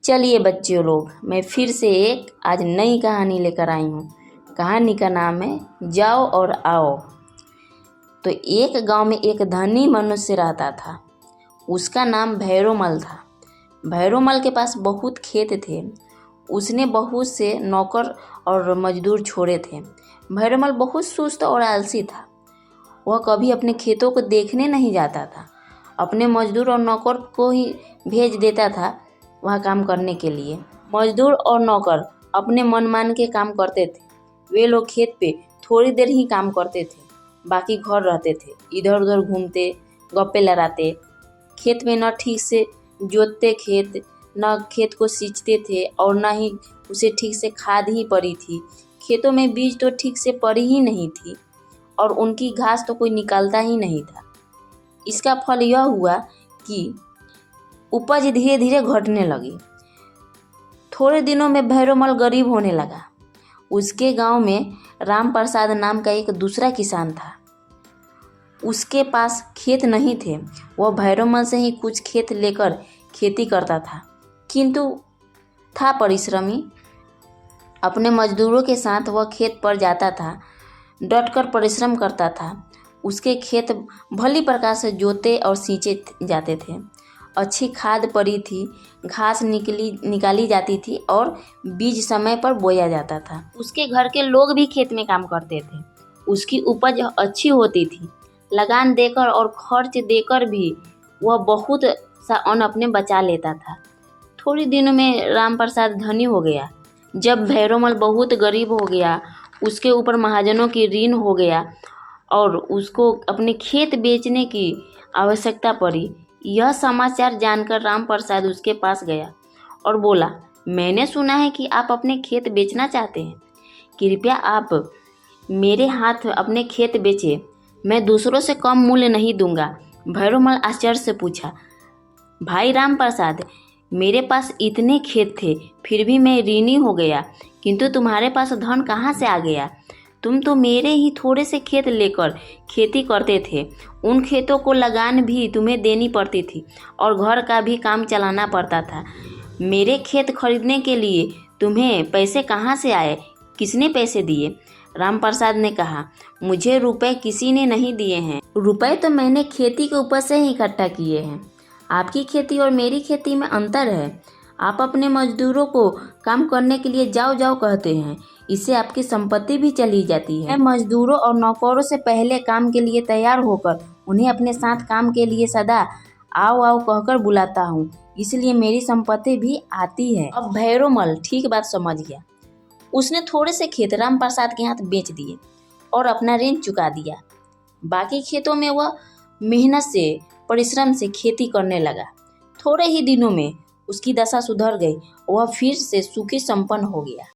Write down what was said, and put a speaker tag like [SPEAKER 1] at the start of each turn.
[SPEAKER 1] चलिए बच्चों लोग, मैं फिर से एक आज नई कहानी लेकर आई हूँ। कहानी का नाम है जाओ और आओ। तो एक गांव में एक धनी मनुष्य रहता था। उसका नाम भैरोमल था। भैरोमल के पास बहुत खेत थे। उसने बहुत से नौकर और मजदूर छोड़े थे। भैरोमल बहुत सुस्त और आलसी था। वह कभी अपने खेतों को देखने नहीं जाता था। अपने मजदूर और नौकर को ही भेज देता था वह काम करने के लिए। मजदूर और नौकर अपने मनमान के काम करते थे। वे लोग खेत पे थोड़ी देर ही काम करते थे, बाकी घर रहते थे, इधर उधर घूमते, गप्पे लड़ाते। खेत में न ठीक से जोतते खेत, न खेत को सींचते थे और न ही उसे ठीक से खाद ही पड़ी थी। खेतों में बीज तो ठीक से पड़ी ही नहीं थी और उनकी घास तो कोई निकालता ही नहीं था। इसका फल यह हुआ कि उपज धीरे धीरे घटने लगी। थोड़े दिनों में भैरोमल गरीब होने लगा। उसके गांव में राम प्रसाद नाम का एक दूसरा किसान था। उसके पास खेत नहीं थे। वह भैरोमल से ही कुछ खेत लेकर खेती करता था, किंतु था परिश्रमी। अपने मजदूरों के साथ वह खेत पर जाता था, डटकर परिश्रम करता था। उसके खेत भली प्रकार से जोते और सींचे जाते थे। अच्छी खाद पड़ी थी, घास निकाली जाती थी और बीज समय पर बोया जाता था। उसके घर के लोग भी खेत में काम करते थे। उसकी उपज अच्छी होती थी। लगान देकर और खर्च देकर भी वह बहुत सा अन्न अपने बचा लेता था। थोड़ी दिनों में राम प्रसाद धनी हो गया। जब भैरोमल बहुत गरीब हो गया, उसके ऊपर महाजनों की ऋण हो गया और उसको अपने खेत बेचने की आवश्यकता पड़ी। यह समाचार जानकर राम प्रसाद उसके पास गया और बोला, मैंने सुना है कि आप अपने खेत बेचना चाहते हैं। कृपया आप मेरे हाथ अपने खेत बेचें, मैं दूसरों से कम मूल्य नहीं दूंगा। भैरोमल आश्चर्य से पूछा, भाई राम प्रसाद, मेरे पास इतने खेत थे, फिर भी मैं ऋणी हो गया, किंतु तुम्हारे पास धन कहाँ से आ गया? तुम तो मेरे ही थोड़े से खेत लेकर खेती करते थे। उन खेतों को लगान भी तुम्हें देनी पड़ती थी और घर का भी काम चलाना पड़ता था। मेरे खेत खरीदने के लिए तुम्हें पैसे कहाँ से आए? किसने पैसे दिए? राम प्रसाद ने कहा, मुझे रुपए किसी ने नहीं दिए हैं। रुपए तो मैंने खेती के ऊपर से ही इकट्ठा किए हैं। आपकी खेती और मेरी खेती में अंतर है। आप अपने मजदूरों को काम करने के लिए जाओ जाओ कहते हैं, इससे आपकी संपत्ति भी चली जाती है। मैं मजदूरों और नौकरों से पहले काम के लिए तैयार होकर उन्हें अपने साथ काम के लिए सदा आओ आओ कहकर बुलाता हूँ, इसलिए मेरी संपत्ति भी आती है। अब भैरोमल ठीक बात समझ गया। उसने थोड़े से खेत राम प्रसाद के हाथ बेच दिए और अपना ऋण चुका दिया। बाकी खेतों में वह मेहनत से, परिश्रम से खेती करने लगा। थोड़े ही दिनों में उसकी दशा सुधर गई। वह फिर से सुखी संपन्न हो गया।